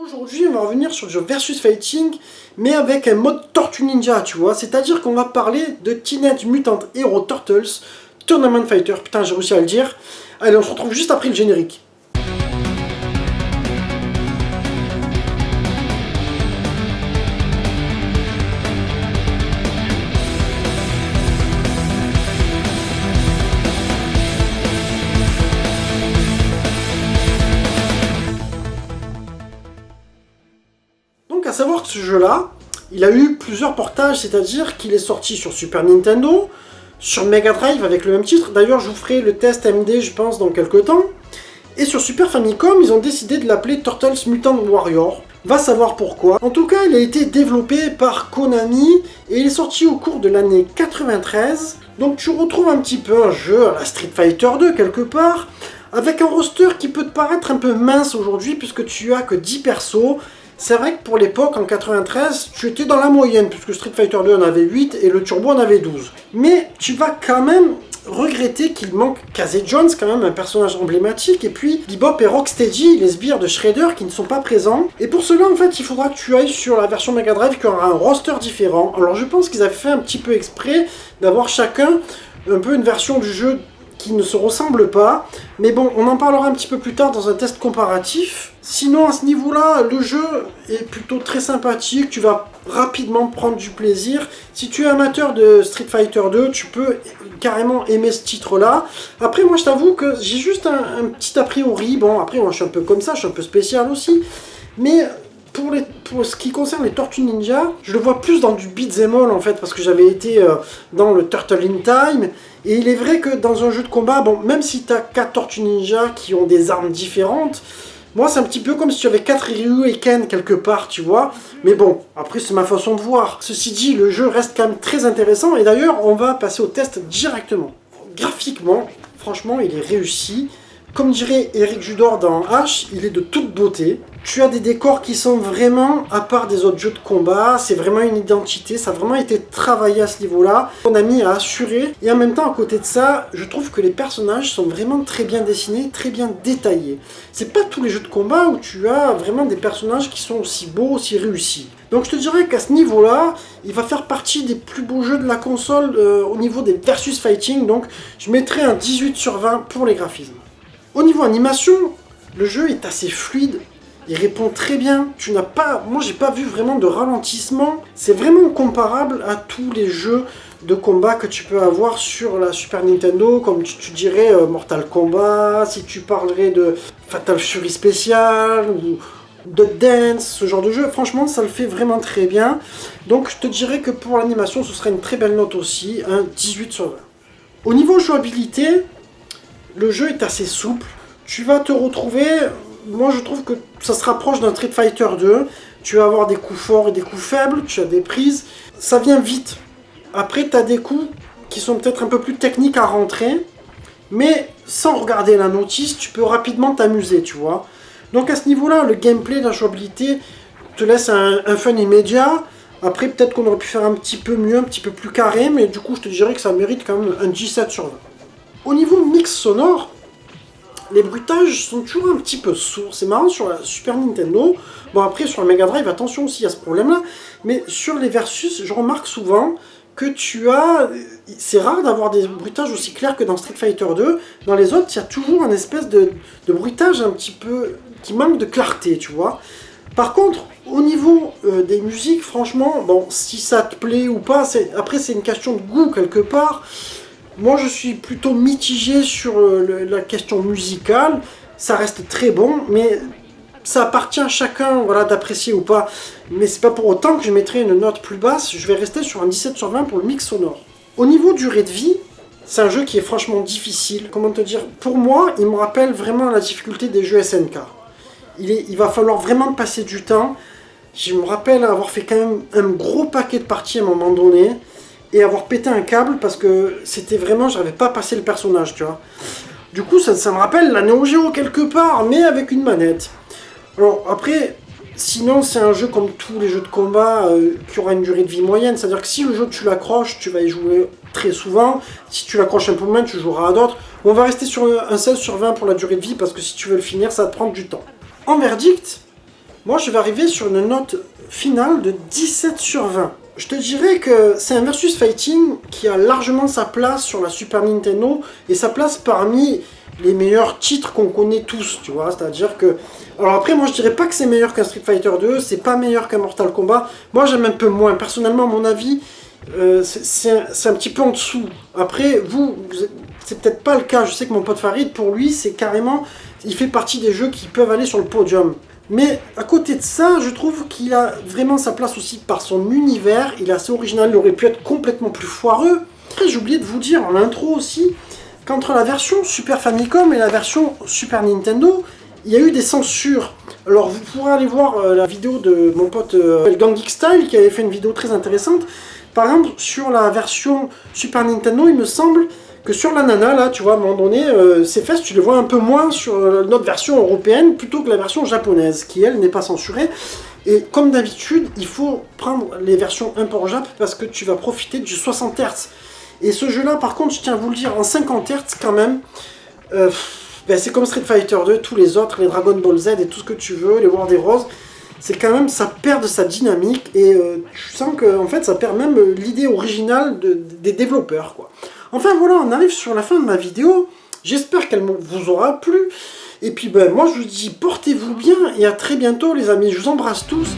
Aujourd'hui, on va revenir sur le jeu Versus Fighting, mais avec un mode Tortue Ninja, tu vois. C'est-à-dire qu'on va parler de Teenage Mutant Hero Turtles Tournament Fighter. Putain, j'ai réussi à le dire. Allez, on se retrouve juste après le générique. Donc à savoir que ce jeu-là, il a eu plusieurs portages, c'est-à-dire qu'il est sorti sur Super Nintendo, sur Mega Drive avec le même titre. D'ailleurs, je vous ferai le test MD, je pense, dans quelques temps. Et sur Super Famicom, ils ont décidé de l'appeler Turtles Mutant Warrior. Va savoir pourquoi. En tout cas, il a été développé par Konami et il est sorti au cours de l'année 93. Donc tu retrouves un petit peu un jeu à la Street Fighter 2 quelque part, avec un roster qui peut te paraître un peu mince aujourd'hui puisque tu as que 10 persos. C'est vrai que pour l'époque, en 93, tu étais dans la moyenne, puisque Street Fighter 2 en avait 8 et le Turbo en avait 12. Mais tu vas quand même regretter qu'il manque Casey Jones, quand même un personnage emblématique, et puis Bebop et Rocksteady, les sbires de Shredder, qui ne sont pas présents. Et pour cela, en fait, il faudra que tu ailles sur la version Mega Drive qui aura un roster différent. Alors je pense qu'ils avaient fait un petit peu exprès d'avoir chacun un peu une version du jeu qui ne se ressemble pas, mais bon, on en parlera un petit peu plus tard dans un test comparatif. Sinon, à ce niveau-là, le jeu est plutôt très sympathique, tu vas rapidement prendre du plaisir. Si tu es amateur de Street Fighter 2, tu peux carrément aimer ce titre-là. Après, moi, je t'avoue que j'ai juste un petit a priori. Bon, après, moi, je suis un peu comme ça, je suis un peu spécial aussi, mais pour ce qui concerne les Tortues Ninja, je le vois plus dans du beat'em all en fait, parce que j'avais été dans le Turtle in Time, et il est vrai que dans un jeu de combat, bon, même si tu as 4 Tortues Ninja qui ont des armes différentes, moi c'est un petit peu comme si tu avais 4 Ryu et Ken quelque part, tu vois, mais bon, après c'est ma façon de voir. Ceci dit, le jeu reste quand même très intéressant, et d'ailleurs on va passer au test directement. Graphiquement, franchement il est réussi. Comme dirait Eric Judor dans H, il est de toute beauté. Tu as des décors qui sont vraiment, à part des autres jeux de combat, c'est vraiment une identité, ça a vraiment été travaillé à ce niveau-là. Konami a assuré, et en même temps, à côté de ça, je trouve que les personnages sont vraiment très bien dessinés, très bien détaillés. C'est pas tous les jeux de combat où tu as vraiment des personnages qui sont aussi beaux, aussi réussis. Donc je te dirais qu'à ce niveau-là, il va faire partie des plus beaux jeux de la console au niveau des versus fighting, donc je mettrai un 18 sur 20 pour les graphismes. Au niveau animation, le jeu est assez fluide, il répond très bien, moi j'ai pas vu vraiment de ralentissement, c'est vraiment comparable à tous les jeux de combat que tu peux avoir sur la Super Nintendo, comme tu dirais Mortal Kombat, si tu parlerais de Fatal Fury Special, ou de Dance, ce genre de jeu, franchement ça le fait vraiment très bien, donc je te dirais que pour l'animation ce serait une très belle note aussi, un 18 sur 20. Au niveau jouabilité, le jeu est assez souple, tu vas te retrouver, moi je trouve que ça se rapproche d'un Street Fighter 2, tu vas avoir des coups forts et des coups faibles, tu as des prises, ça vient vite. Après tu as des coups qui sont peut-être un peu plus techniques à rentrer, mais sans regarder la notice, tu peux rapidement t'amuser, tu vois. Donc à ce niveau-là, le gameplay, la jouabilité te laisse un fun immédiat. Après peut-être qu'on aurait pu faire un petit peu mieux, un petit peu plus carré, mais du coup je te dirais que ça mérite quand même un 17 sur 20. Au niveau mix sonore, les bruitages sont toujours un petit peu sourds. C'est marrant sur la Super Nintendo. Bon après sur la Mega Drive, attention aussi à ce problème-là. Mais sur les Versus, je remarque souvent que c'est rare d'avoir des bruitages aussi clairs que dans Street Fighter 2. Dans les autres, il y a toujours un espèce de bruitage un petit peu qui manque de clarté, tu vois. Par contre, au niveau des musiques, franchement, bon, si ça te plaît ou pas, après c'est une question de goût quelque part. Moi je suis plutôt mitigé sur la question musicale, ça reste très bon, mais ça appartient à chacun voilà, d'apprécier ou pas. Mais c'est pas pour autant que je mettrai une note plus basse, je vais rester sur un 17 sur 20 pour le mix sonore. Au niveau durée de vie, c'est un jeu qui est franchement difficile, comment te dire, pour moi il me rappelle vraiment la difficulté des jeux SNK. Il va falloir vraiment passer du temps, je me rappelle avoir fait quand même un gros paquet de parties à un moment donné, et avoir pété un câble parce que c'était vraiment, j'avais pas passé le personnage, tu vois. Du coup, ça me rappelle la Neo Geo quelque part, mais avec une manette. Alors après, sinon c'est un jeu comme tous les jeux de combat qui aura une durée de vie moyenne, c'est-à-dire que si le jeu tu l'accroches, tu vas y jouer très souvent. Si tu l'accroches un peu moins, tu joueras à d'autres. On va rester sur un 16 sur 20 pour la durée de vie parce que si tu veux le finir, ça va te prendre du temps. En verdict, Moi, je vais arriver sur une note finale de 17 sur 20. Je te dirais que c'est un versus fighting qui a largement sa place sur la Super Nintendo et sa place parmi les meilleurs titres qu'on connaît tous, tu vois. C'est-à-dire que... Alors après, moi, je dirais pas que c'est meilleur qu'un Street Fighter 2, c'est pas meilleur qu'un Mortal Kombat. Moi, j'aime un peu moins. Personnellement, à mon avis, c'est un petit peu en dessous. Après, c'est peut-être pas le cas. Je sais que mon pote Farid, pour lui, c'est carrément... Il fait partie des jeux qui peuvent aller sur le podium. Mais à côté de ça, je trouve qu'il a vraiment sa place aussi par son univers. Il est assez original, il aurait pu être complètement plus foireux. Après, j'ai oublié de vous dire en intro aussi qu'entre la version Super Famicom et la version Super Nintendo, il y a eu des censures. Alors vous pourrez aller voir la vidéo de mon pote Gang Geek Style qui avait fait une vidéo très intéressante. Par exemple, sur la version Super Nintendo, il me semble que sur la nana, là, tu vois, à un moment donné, ses fesses, tu les vois un peu moins sur notre version européenne plutôt que la version japonaise, qui, elle, n'est pas censurée. Et comme d'habitude, il faut prendre les versions import Jap parce que tu vas profiter du 60 Hz. Et ce jeu-là, par contre, je tiens à vous le dire, en 50 Hz, quand même, ben, c'est comme Street Fighter 2, tous les autres, les Dragon Ball Z et tout ce que tu veux, les World Heroes, c'est quand même, ça perd de sa dynamique et tu sens que, en fait, ça perd même l'idée originale des développeurs, quoi. Enfin voilà, on arrive sur la fin de ma vidéo. J'espère qu'elle vous aura plu. Et puis ben, moi je vous dis portez-vous bien et à très bientôt les amis. Je vous embrasse tous.